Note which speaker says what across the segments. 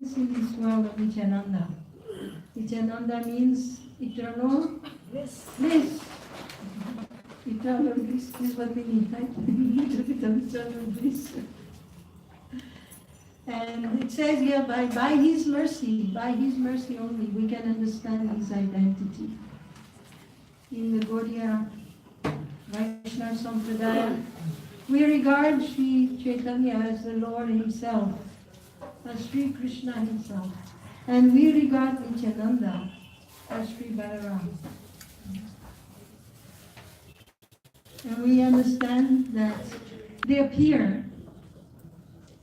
Speaker 1: in this world of Nityananda. Nityananda means eternal bliss. Eternal bliss is what we need, right? We need a bit of eternal bliss. And it says here, by His mercy only, we can understand His identity. In the Gaudiya Vaishnava Sampradaya, we regard Sri Chaitanya as the Lord Himself, as Sri Krishna Himself. And we regard Nityananda as Sri Balaram. And we understand that they appear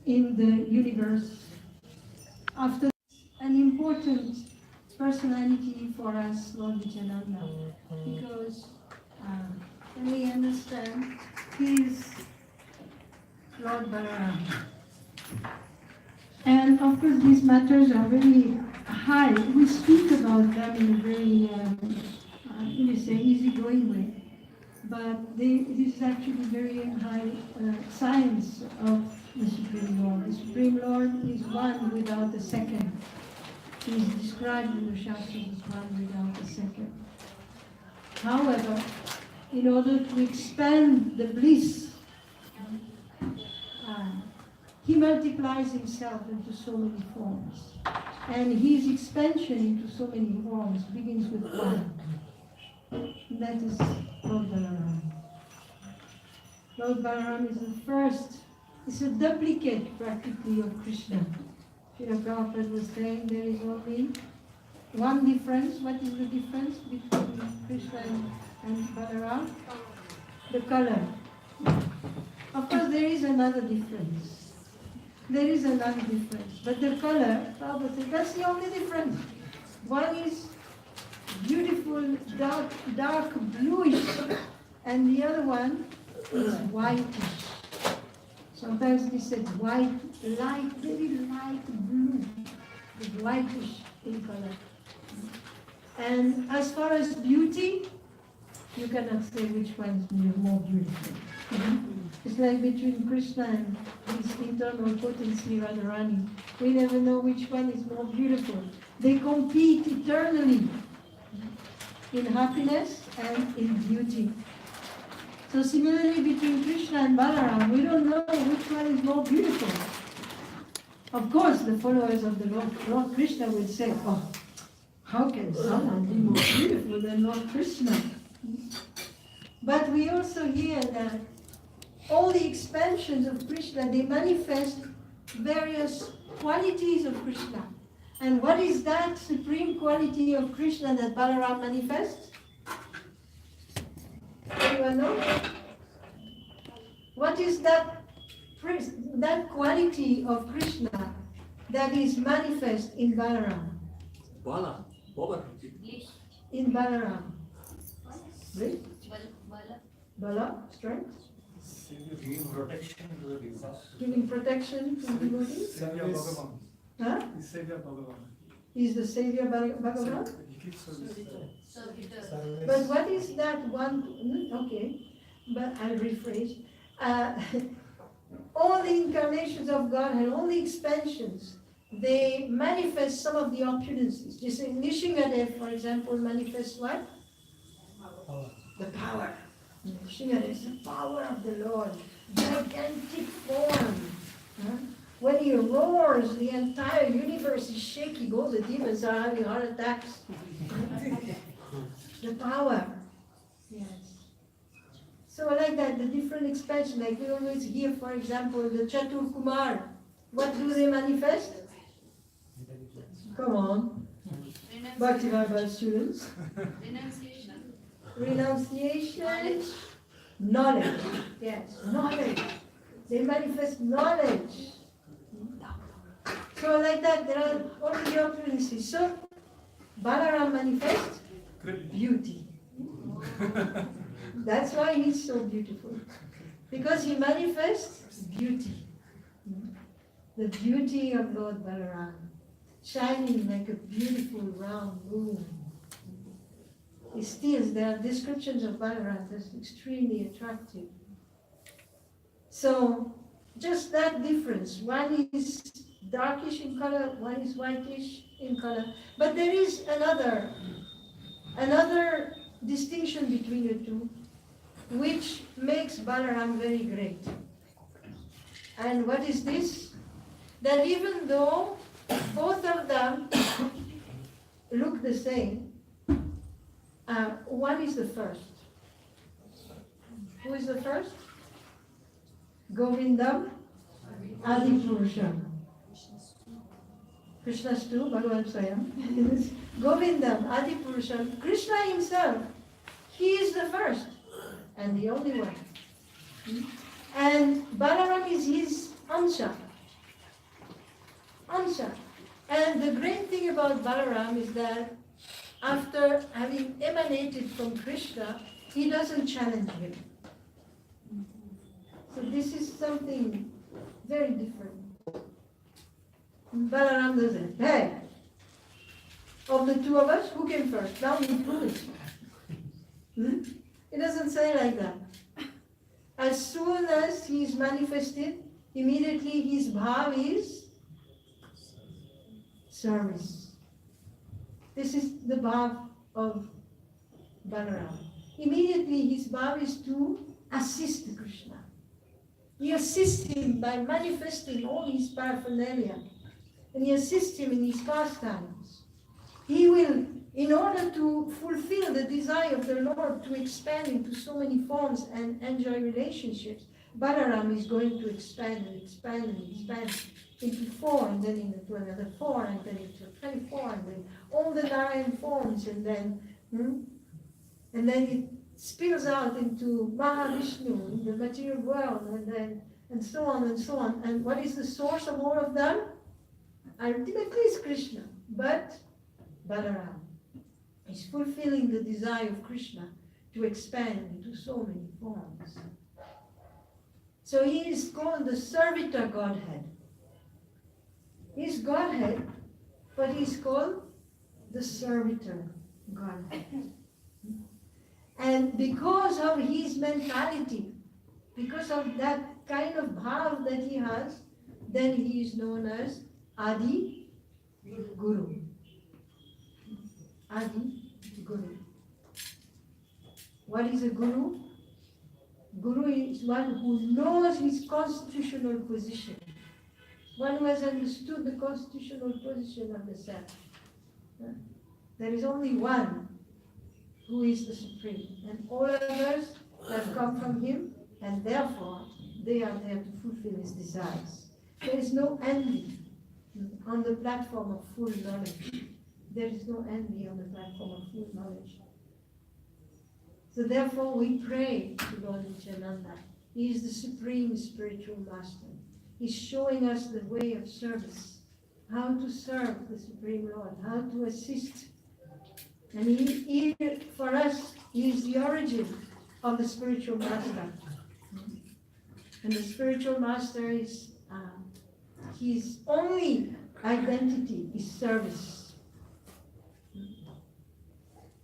Speaker 1: in the universe after an important personality for us, Lord Nityananda, because we understand He is Lord Balaram. And of course, these matters are very high. We speak about them in a very, easygoing way. But it is actually very high science of the Supreme Lord. The Supreme Lord is one without a second. He is described in the Shastras as one without a second. However, in order to expand the bliss, He multiplies Himself into so many forms. And His expansion into so many forms begins with one. And that is Lord Balaram. Lord Balaram is the first, it's a duplicate practically of Krishna. Srila Prabhupada was saying there is only one difference. What is the difference between Krishna and Balaram? The color. Of course, there is another difference. But the color, Prabhupada said, that's the only difference. One is beautiful, dark bluish, and the other one is whitish. Sometimes they said white, very light blue, with whitish in color. And as far as beauty, you cannot say which one is more beautiful. It's like between Krishna and his internal potency, Radharani. We never know which one is more beautiful. They compete eternally in happiness and in beauty. So similarly between Krishna and Balaram, we don't know which one is more beautiful. Of course, the followers of the Lord Krishna will say, oh, how can someone be more beautiful than Lord Krishna? But we also hear that all the expansions of Krishna, they manifest various qualities of Krishna. And what is that supreme quality of Krishna that Balaram manifests? Anyone know? What is that quality of Krishna that is manifest in Balaram? In Balaram. Right? Bala, strength?
Speaker 2: Giving protection to the devotees.
Speaker 1: Giving protection to the devotees?
Speaker 2: Savior Bhagavan.
Speaker 1: Huh?
Speaker 2: He's Savior Bhagavan.
Speaker 1: Is the Savior Bhagavan?
Speaker 2: He keeps service.
Speaker 1: But what is that one? Okay, but I'll rephrase. All the incarnations of God and all the expansions, they manifest some of the opulences. Just in Nishingadev, for example, manifests what? The power. Nishingadev is the power of the Lord. Gigantic form. When he roars, the entire universe is shaking. All the demons are having heart attacks. The power. Yes. So like that, the different expansion, like we always hear, for example, the Chatur Kumar. What do they manifest? Come on. Bhakti students. Renunciation. Knowledge. Yes, knowledge. They manifest knowledge. So like that, there are all the opulences. So Balaram manifests beauty. That's why he's so beautiful. Because he manifests beauty. The beauty of Lord Balaram, shining like a beautiful round moon. There are descriptions of Balaram that's extremely attractive. So, just that difference. One is darkish in color, one is whitish in color. But there is another distinction between the two, which makes Balaram very great. And what is this? That even though both of them look the same, one is the first. Who is the first? Govindam Adipurusham. Krishna's too, Bhagavan Swayam. Govindam Adipurusham. Krishna himself, he is the first and the only one. And Balaram is his Amsha. Amsha. And the great thing about Balaram is that after having emanated from Krishna, he doesn't challenge him. So this is something very different. Balaram doesn't. Hey, of the two of us, who came first? Now you prove it. It doesn't say like that. As soon as he is manifested, immediately his bhav is service. This is the bhav of Balaram. Immediately his bhav is to assist Krishna. He assists him by manifesting all his paraphernalia, and he assists him in his pastimes. He will, in order to fulfill the desire of the Lord to expand into so many forms and enjoy relationships, Balaram is going to expand and expand and expand into 4, and then into another 4, and then into 24, and then all the 9 forms, and then it spills out into Mahavishnu, in the material world, and so on and so on. And what is the source of all of them? Ultimately is Krishna, but Balaram is fulfilling the desire of Krishna to expand into so many forms. So he is called the servitor Godhead. He's Godhead, but he's called the servitor Godhead. And because of his mentality, because of that kind of bhav that he has, then he is known as Adi Guru. Adi Guru. What is a Guru? Guru is one who knows his constitutional position, one who has understood the constitutional position of the self. There is only one who is the Supreme, and all others have come from him, and therefore they are there to fulfill his desires. There is no envy on the platform of full knowledge. There is no envy on the platform of full knowledge. So therefore we pray to Lord Nityananda. He is the Supreme Spiritual Master. He's showing us the way of service, how to serve the Supreme Lord, how to assist. And he for us, he is the origin of the spiritual master. And the spiritual master is, his only identity is service.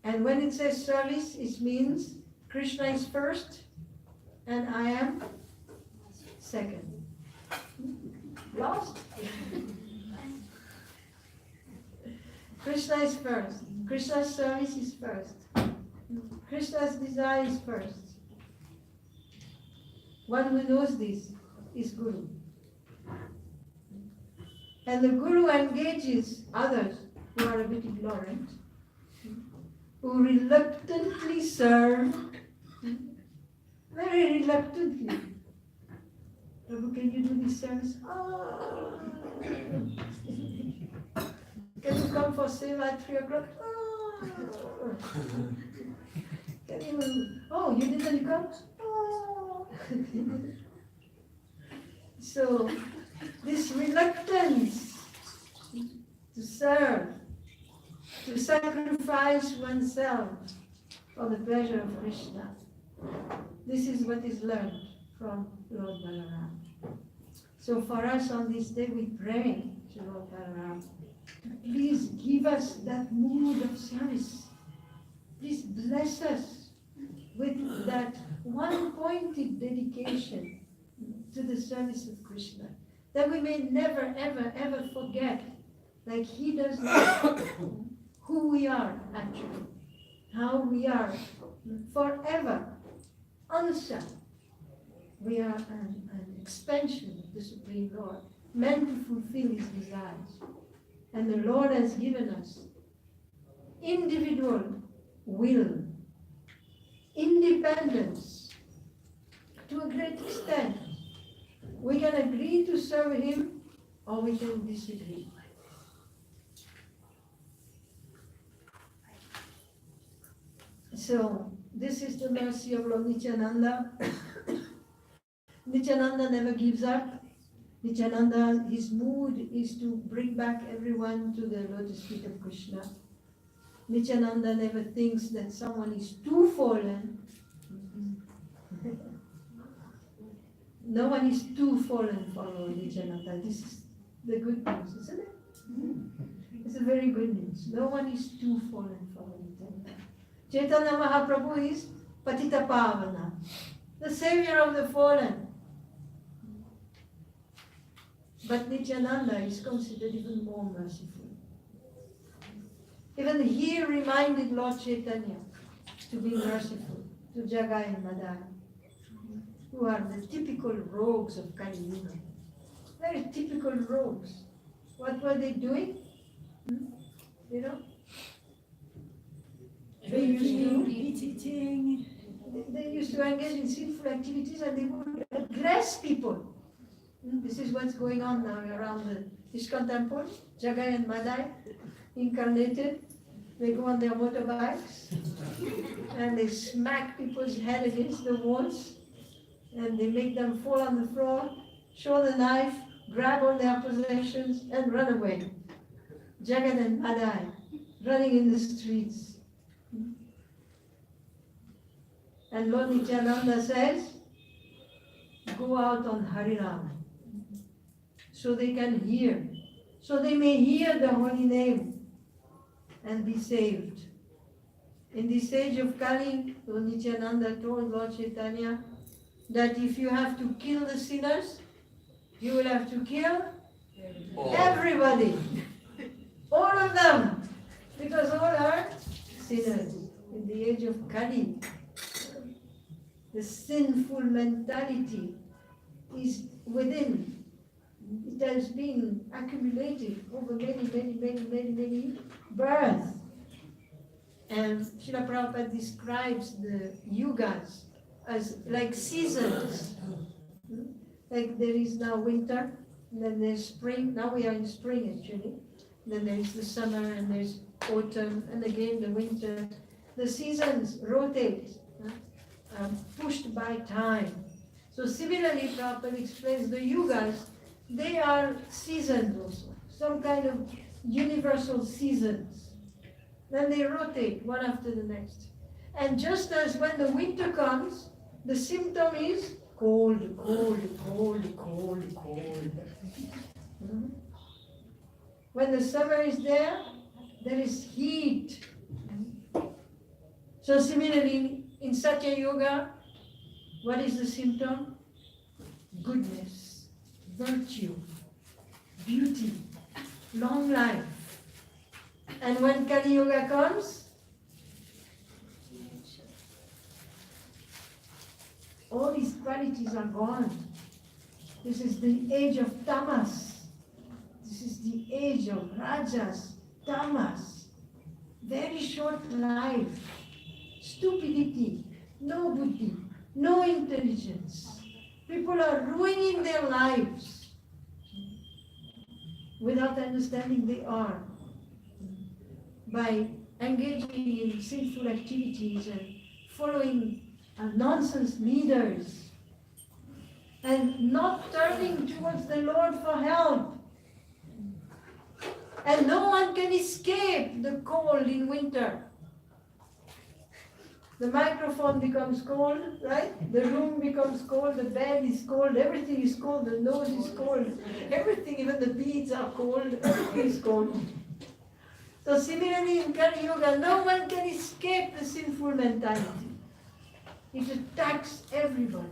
Speaker 1: And when it says service, it means Krishna is first and I am second. Lost? Krishna is first. Krishna's service is first. Krishna's desire is first. One who knows this is Guru. And the Guru engages others who are a bit ignorant, who reluctantly serve, very reluctantly. Prabhu, can you do this service? Oh. Can you come for seva at 3 o'clock? Oh. Can you? Oh, you didn't come? Oh. So, this reluctance to serve, to sacrifice oneself for the pleasure of Krishna, this is what is learned from Lord Balaram. So for us on this day, we pray to Lord Balaram, please give us that mood of service. Please bless us with that one-pointed dedication to the service of Krishna. that we may never, ever, ever forget, like he does not, who we are actually, how we are forever unself. We are an expansion of the Supreme Lord, meant to fulfill his desires. And the Lord has given us individual will, independence, to a great extent. We can agree to serve him, or we can disagree. So, this is the mercy of Lord Nityananda. Nityananda never gives up. Nityananda, his mood is to bring back everyone to the lotus feet of Krishna. Nityananda never thinks that someone is too fallen. No one is too fallen for Lord Nityananda. This is the good news, isn't it? It's a very good news. No one is too fallen for Lord Nityananda. Chaitanya Mahaprabhu is Patita Pavana, the savior of the fallen. But Nityananda is considered even more merciful. Even he reminded Lord Chaitanya to be merciful to Jagai and Madai, who are the typical rogues of Kali Yuga. Very typical rogues. What were they doing? You know? They used to engage in sinful activities and they would aggress people. This is what's going on now around the Ishkan temple. Jagai and Madai, incarnated, they go on their motorbikes and they smack people's head against the walls and they make them fall on the floor, show the knife, grab all their possessions and run away. Jagat and Madai running in the streets. And Lord Nityananda says, go out on Harinam, so they can hear, so they may hear the holy name and be saved. In this age of Kali, Lord Nityananda told Lord Chaitanya that if you have to kill the sinners, you will have to kill everybody, all of them, because all are sinners. In the age of Kali, the sinful mentality is within. It has been accumulated over many births. And Srila Prabhupada describes the yugas as like seasons. Like there is now winter, and then there's spring. Now we are in spring actually. Then there's the summer, and there's autumn, and again the winter. The seasons rotate, pushed by time. So similarly, Prabhupada explains the yugas, they are seasons also, some kind of universal seasons. Then they rotate one after the next. And just as when the winter comes, the symptom is cold. When the summer is there is heat. So similarly, in Satya Yoga, what is the symptom? Goodness, virtue, beauty, long life. And when Kali Yoga comes, all these qualities are gone. This is the age of tamas. This is the age of rajas, tamas. Very short life, stupidity, no buddhi, no intelligence. People are ruining their lives without understanding they are, by engaging in sinful activities and following nonsense leaders and not turning towards the Lord for help. And no one can escape the cold in winter. The microphone becomes cold, right? The room becomes cold, the bed is cold, everything is cold, the nose is cold, everything, even the beads are cold, everything is cold. So similarly in Kali Yoga, no one can escape the sinful mentality. It attacks everybody.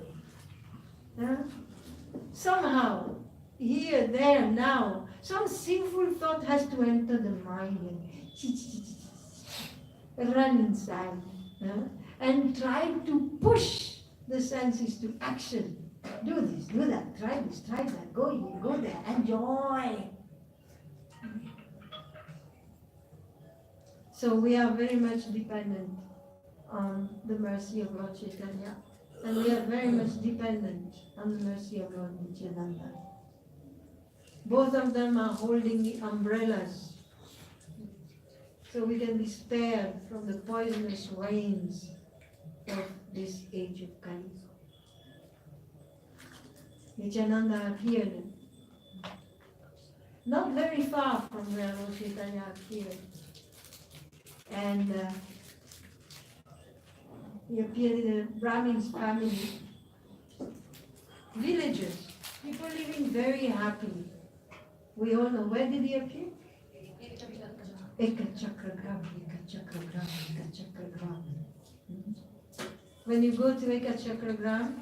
Speaker 1: Somehow, here, there, now. Some sinful thought has to enter the mind and run inside, and try to push the senses to action. Do this, do that, try this, try that, go here, go there, enjoy. So we are very much dependent on the mercy of Lord Chaitanya, and we are very much dependent on the mercy of Lord Nityananda. Both of them are holding the umbrellas, so we can be spared from the poisonous rains of this age of Kali. Nityananda appeared not very far from where Lord Chaitanya appeared. And he appeared in a Brahmin's family, villagers, people living very happily. We all know, where did he appear? Ekachakragram, Ekachakragram, Ekachakragram. When you go to Ekachakragram,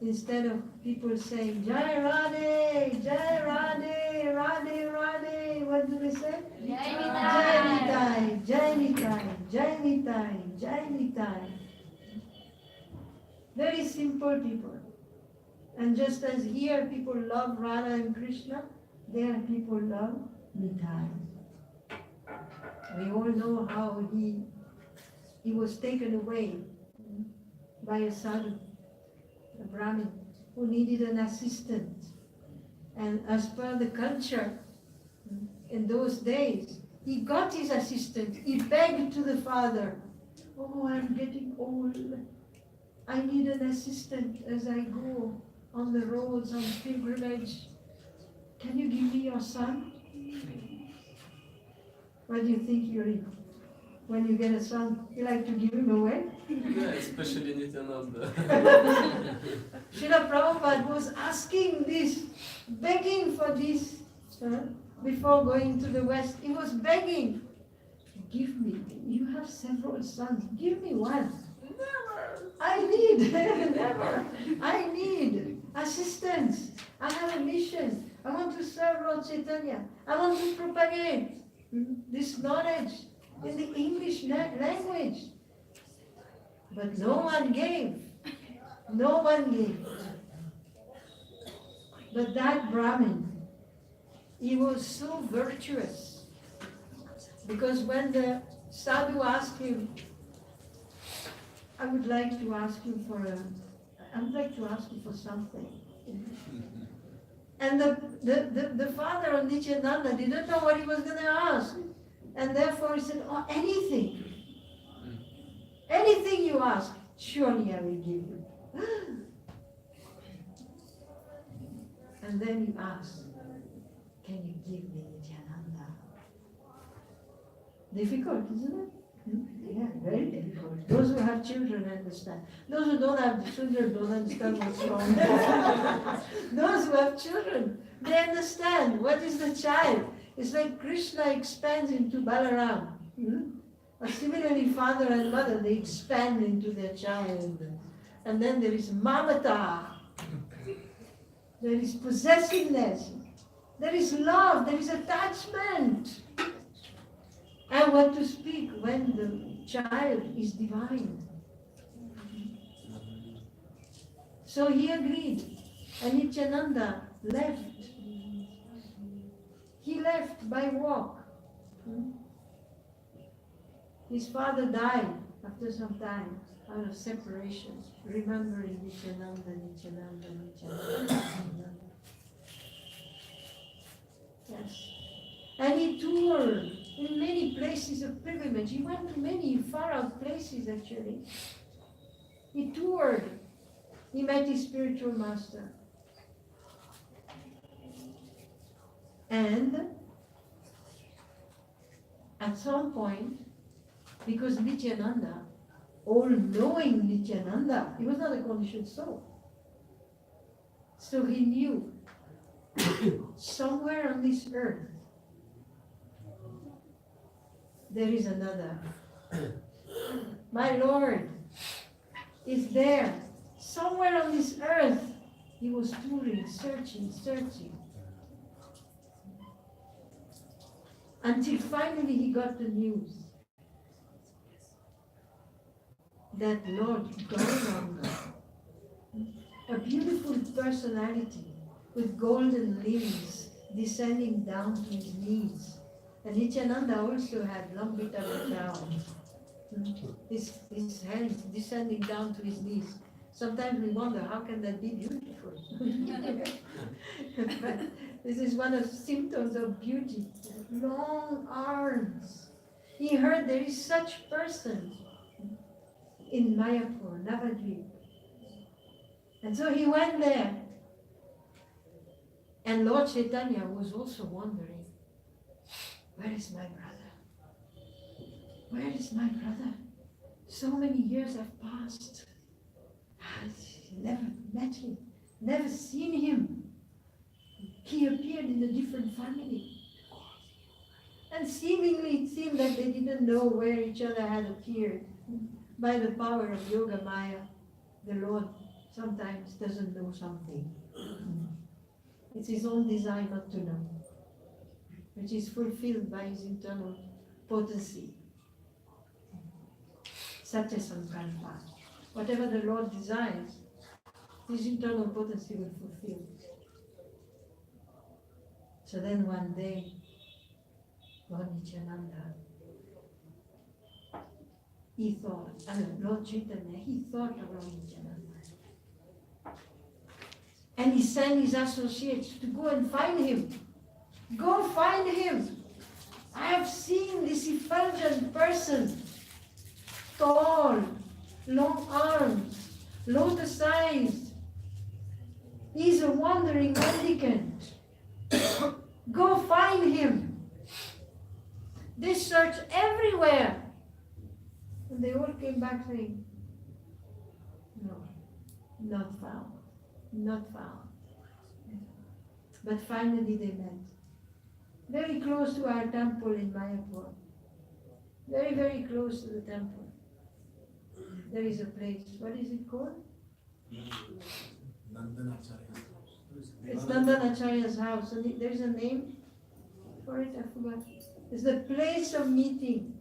Speaker 1: instead of people saying, Jai Radhe, Jai Radhe, Radhe, Radhe, what do they say? Jai Nitai, Jai Nitai, Jai Nitai, Jai Nitai. Very simple people. And just as here people love Radha and Krishna, there people love Nitai. We all know how he was taken away by a sadhu, a Brahmin, who needed an assistant. And as per the culture in those days, he got his assistant. He begged to the father, oh, I'm getting old. I need an assistant as I go on the roads, on pilgrimage. Can you give me your son? What do you think, Yuri? When you get a son, you like to give him away?
Speaker 3: Yeah, especially Nityananda.
Speaker 1: Srila Prabhupada was asking this, begging for this, before going to the West. He was begging, give me, you have several sons, give me one. Never. I need, never. I need assistance. I have a mission. I want to serve Lord Chaitanya. I want to propagate this knowledge in the English language. But no one gave. No one gave. But that Brahmin, he was so virtuous. Because when the sadhu asked him, I would like to ask you for something. And the father of Nityananda didn't know what he was going to ask. And therefore he said, oh, anything. Anything you ask, surely I will give you. And then he asked, can you give me Nityananda? Difficult, isn't it? Yeah, very difficult. Those who have children understand. Those who don't have children don't understand what's wrong. Those who have children, they understand what is the child. It's like Krishna expands into Balaram. Or similarly, father and mother, they expand into their child. And then there is mamata. There is possessiveness. There is love. There is attachment. And what to speak when the child is divine. So he agreed. And Nityananda left. He left by walk. His father died after some time out of separation, remembering Nityananda, Nityananda, Nityananda, Nityananda. Yes. And he toured in many places of pilgrimage. He went to many far-out places, actually. He toured. He met his spiritual master. And at some point, because Nityananda, all-knowing Nityananda, he was not a conditioned soul. So he knew somewhere on this earth there is another. My Lord is there. Somewhere on this earth, he was touring, searching. Until finally he got the news that Lord Gauranga, a beautiful personality with golden limbs descending down to his knees. And Nityananda also had Lambita down, his hands descending down to his knees. Sometimes we wonder, how can that be beautiful? But this is one of the symptoms of beauty. Long arms. He heard there is such person in Mayapur, Navadvip. And so he went there. And Lord Chaitanya was also wondering, where is my brother? Where is my brother? So many years have passed. I never met him, never seen him. He appeared in a different family. And seemingly it seemed that they didn't know where each other had appeared. By the power of Yoga Maya, the Lord sometimes doesn't know something. It's his own design not to know, which is fulfilled by his internal potency. Satya Sankalpa. Whatever the Lord desires, his internal potency will fulfill. So then one day, Lord Nityananda, he thought, Lord Chaitanya, he thought of Lord Nityananda. And he sent his associates to go and find him. Go find him. I have seen this effulgent person, tall, long arms, lotus eyes. He's a wandering mendicant. Go find him. They searched everywhere. And they all came back saying, no, not found, not found. But finally they met. Very close to our temple in Mayapur. Very, very close to the temple. There is a place, what is it called? It's Nandanacharya's house. And there's a name for it, I forgot. It's the place of meeting.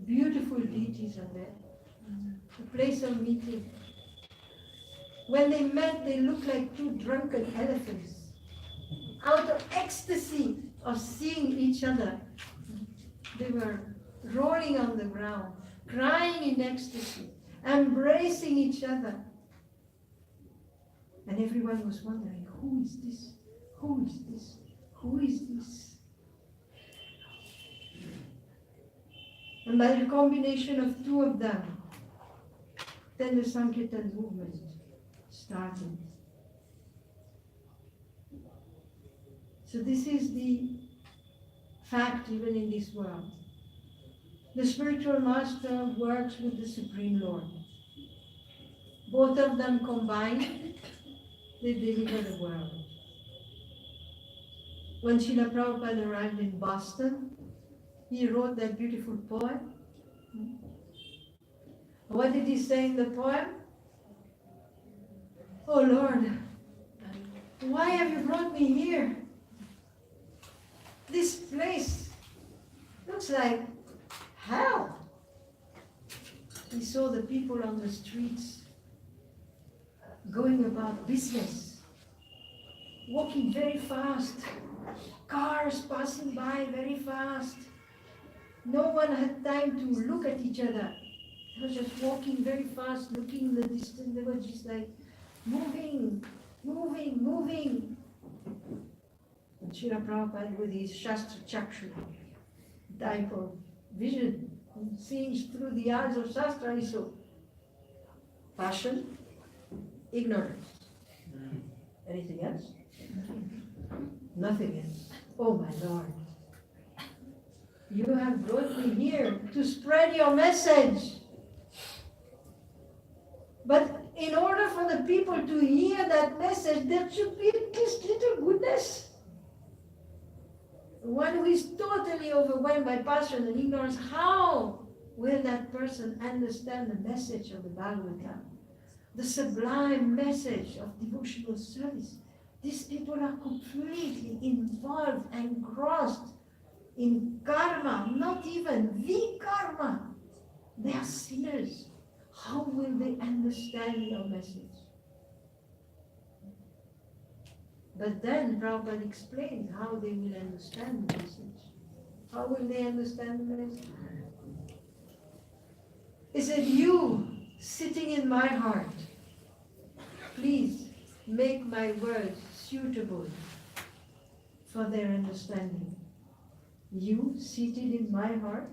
Speaker 1: Beautiful deities are there. The place of meeting. When they met, they looked like two drunken elephants. Out of ecstasy of seeing each other, they were rolling on the ground, crying in ecstasy, embracing each other. And everyone was wondering, who is this? Who is this? Who is this? And by the combination of two of them, then the Sankirtan movement started. So this is the fact even in this world. The spiritual master works with the Supreme Lord. Both of them combined, they deliver the world. When Srila Prabhupada arrived in Boston, he wrote that beautiful poem. What did he say in the poem? Oh Lord, why have you brought me here? This place looks like hell. He saw the people on the streets going about business, walking very fast, cars passing by very fast. No one had time to look at each other. They were just walking very fast, looking in the distance. They were just like moving, moving, moving. And Srila Prabhupada with his Shastra Chakshu type of vision, seeing through the eyes of Shastra, he saw passion, ignorance. Anything else? Nothing else. Oh my Lord, you have brought me here to spread your message. But in order for the people to hear that message, there should be this little goodness. One who is totally overwhelmed by passion and ignorance, how will that person understand the message of the Bhagavatam? The sublime message of devotional service. These people are completely involved, engrossed in karma, not even vikarma. They are sinners. How will they understand your message? But then Prabhupada explained how they will understand the message. How will they understand the message? He said, you sitting in my heart, please make my words suitable for their understanding. You seated in my heart,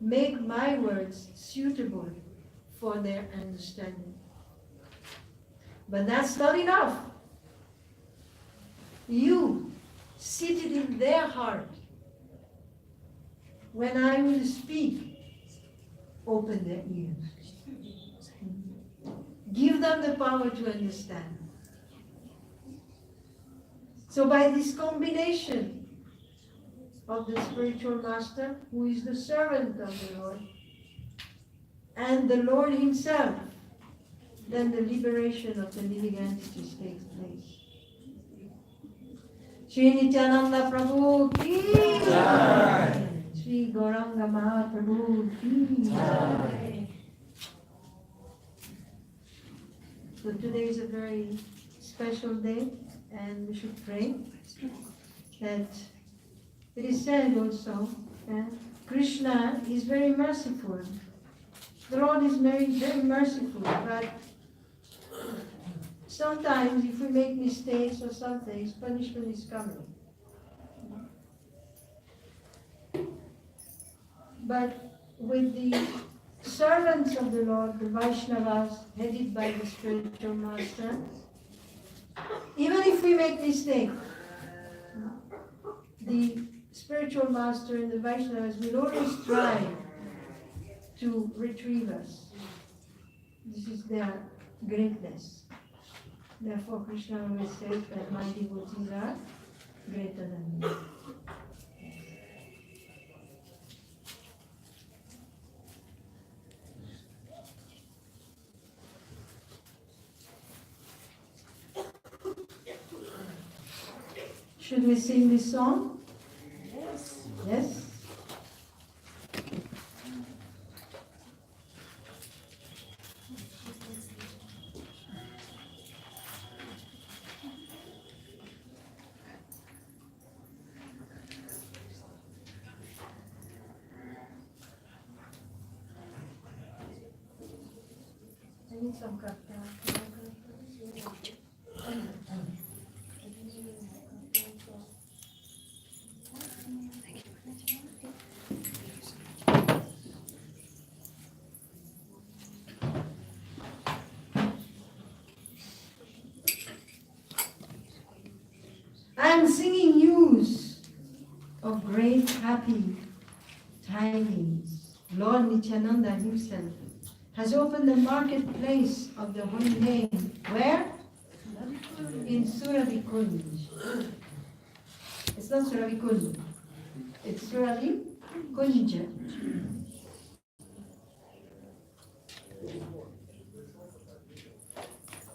Speaker 1: make my words suitable for their understanding. But that's not enough. You seated in their heart, when I will speak, open their ears. Give them the power to understand. So by this combination of the spiritual master, who is the servant of the Lord, and the Lord himself, then the liberation of the living entities takes place. Sri Nityananda Prabhu ki Jai. Sri Gauranga Mahaprabhu ki Jai. So today is a very special day, and we should pray that it is said also that Krishna is very merciful. The Lord is very, very merciful, but sometimes if we make mistakes or something, punishment is coming. But with the servants of the Lord, the Vaishnavas, headed by the spiritual master, even if we make mistake, the spiritual master and the Vaishnavas will always try to retrieve us. This is their greatness. Therefore, Krishna always says that my devotees are greater than me. Should we sing this song? Yes. Yes? I need some cup. I am singing news of great happy tidings. Lord Nityananda himself has opened the marketplace of the holy name. Where? In Suravikunj. It's not Suravikunj. It's Suravikunj.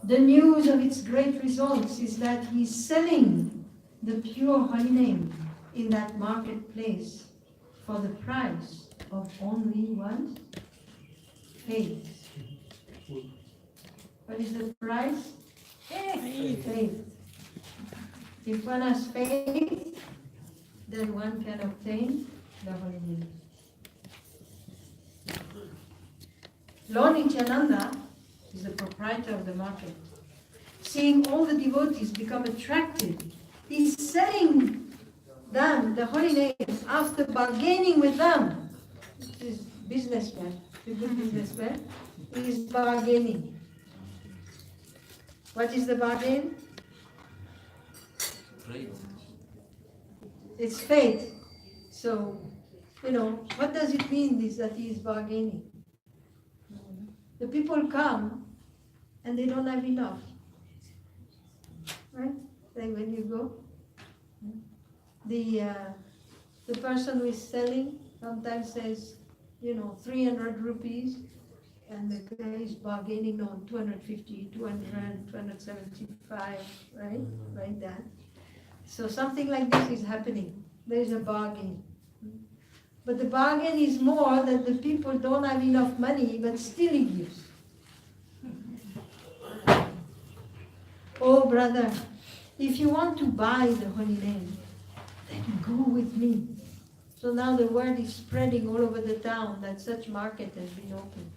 Speaker 1: The news of its great results is that he's selling the pure holy name in that marketplace for the price of only one faith. What is the price? Faith. If one has faith, then one can obtain the holy name. Lord Nityananda is the proprietor of the market. Seeing all the devotees become attracted, he's selling them the holy name after bargaining with them. This businessman, the good businessman, is bargaining. What is the bargain?
Speaker 3: Great.
Speaker 1: It's faith. So, what does it mean is that he is bargaining? The people come and they don't have enough. Right? Like when you go, the person who is selling sometimes says, 300 rupees, and the guy is bargaining on 250, 200, 275, right? Like that. So something like this is happening. There is a bargain. But the bargain is more that the people don't have enough money, but still he gives. Oh, brother, if you want to buy the holy name, then go with me. So now the word is spreading all over the town that such market has been opened.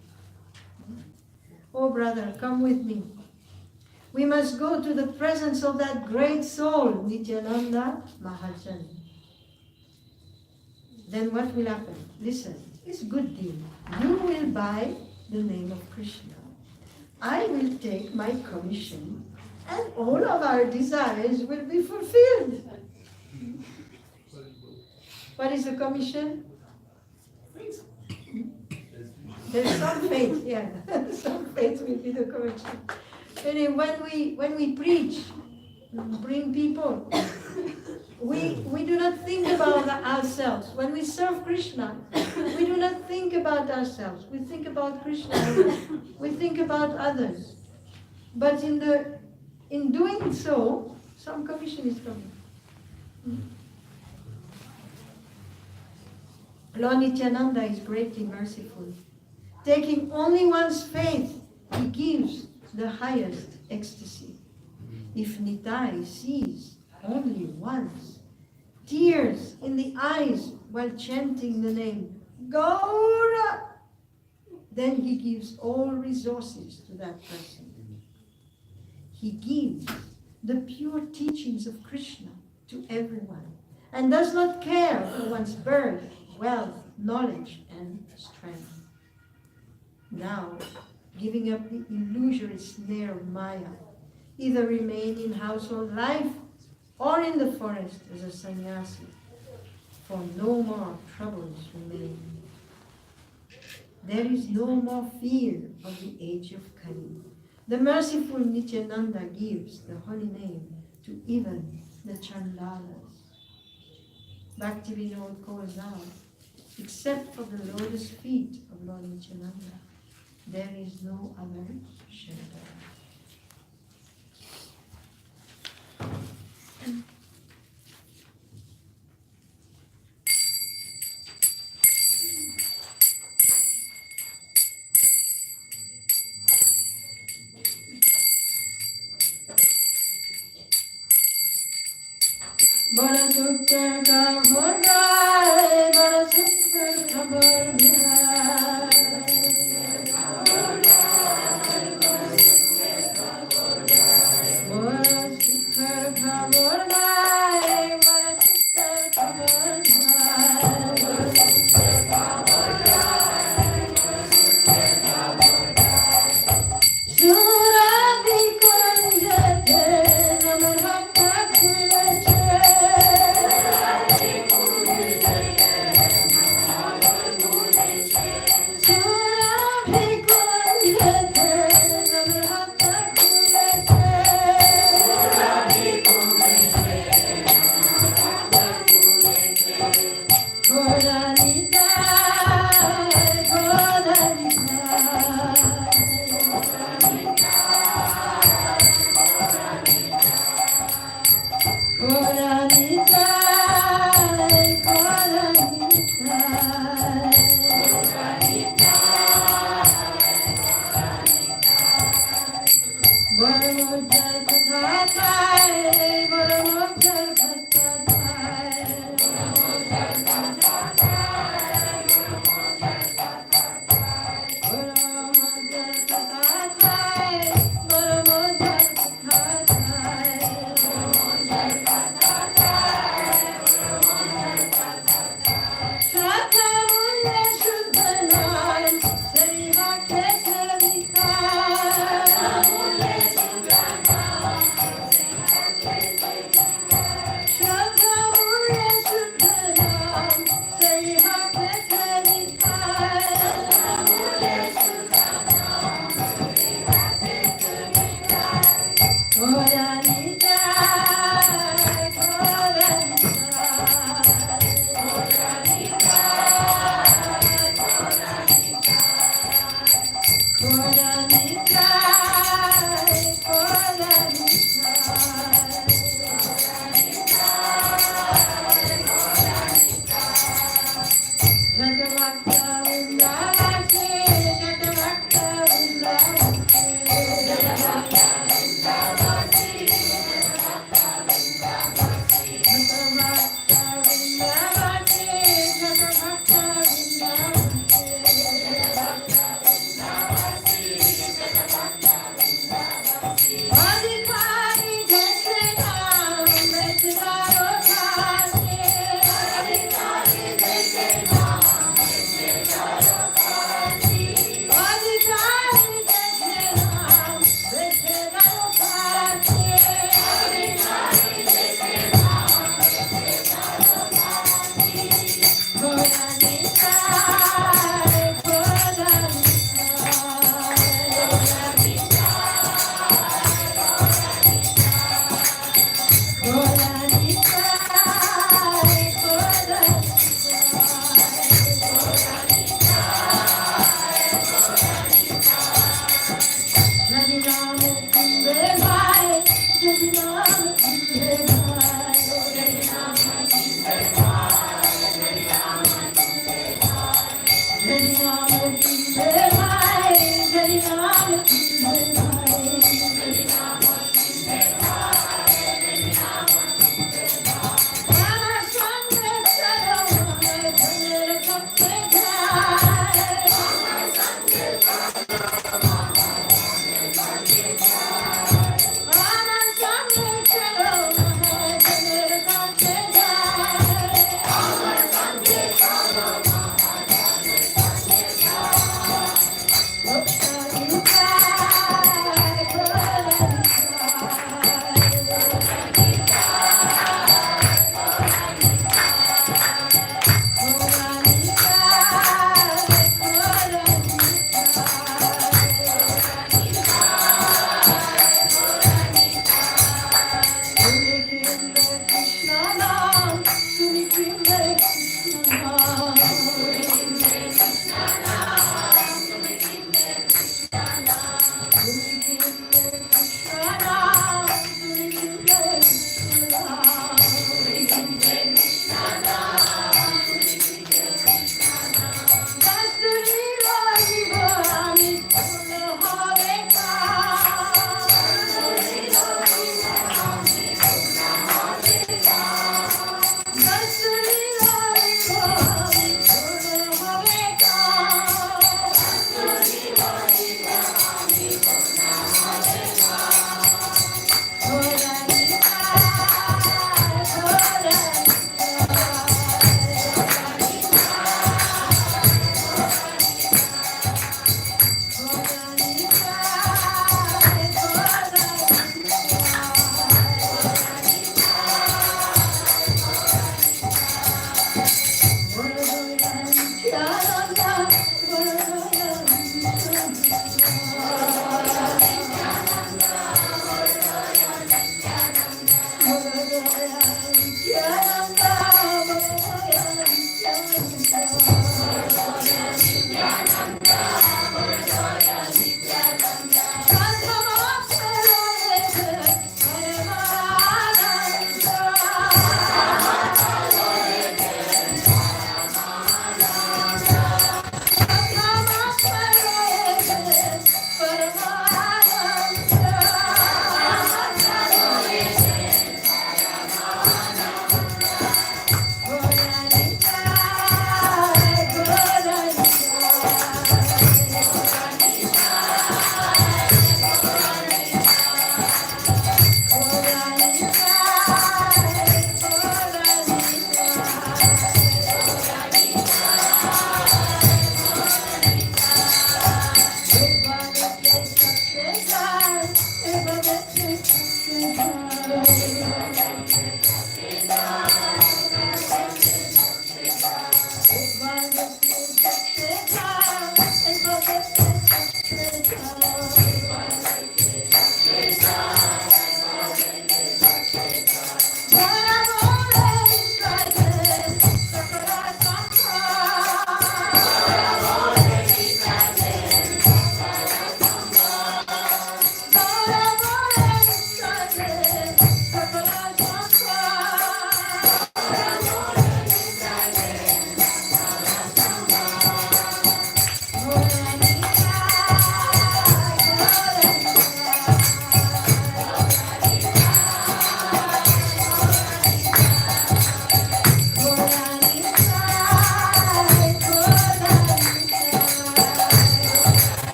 Speaker 1: Oh, brother, come with me. We must go to the presence of that great soul, Nityananda Mahajan. Then what will happen? Listen, it's a good deal. You will buy the name of Krishna. I will take my commission, and all of our desires will be fulfilled. What is the commission? There's some faith, yeah. Some faith will be the commission. And when we preach, bring people, we do not think about ourselves. When we serve Krishna, we do not think about ourselves. We think about Krishna. We think about others. But in doing so, some commission is coming. Lord Nityananda is greatly merciful. Taking only one's faith, he gives the highest ecstasy. If Nitai sees only once, tears in the eyes while chanting the name Gaura, then he gives all resources to that person. He gives the pure teachings of Krishna to everyone and does not care for one's birth, wealth, knowledge, and strength. Now, giving up the illusory snare of Maya, either remain in household life or in the forest as a sannyasi, for no more troubles remain. There is no more fear of the age of Kali. The merciful Nityananda gives the holy name to even the Chandalas. Bhaktivinoda calls out, except for the lotus feet of Lord Nityananda, there is no other shelter. Bada sukta ka bhorgai, bada sukta ka bhorgai.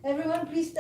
Speaker 1: Everyone, please stand.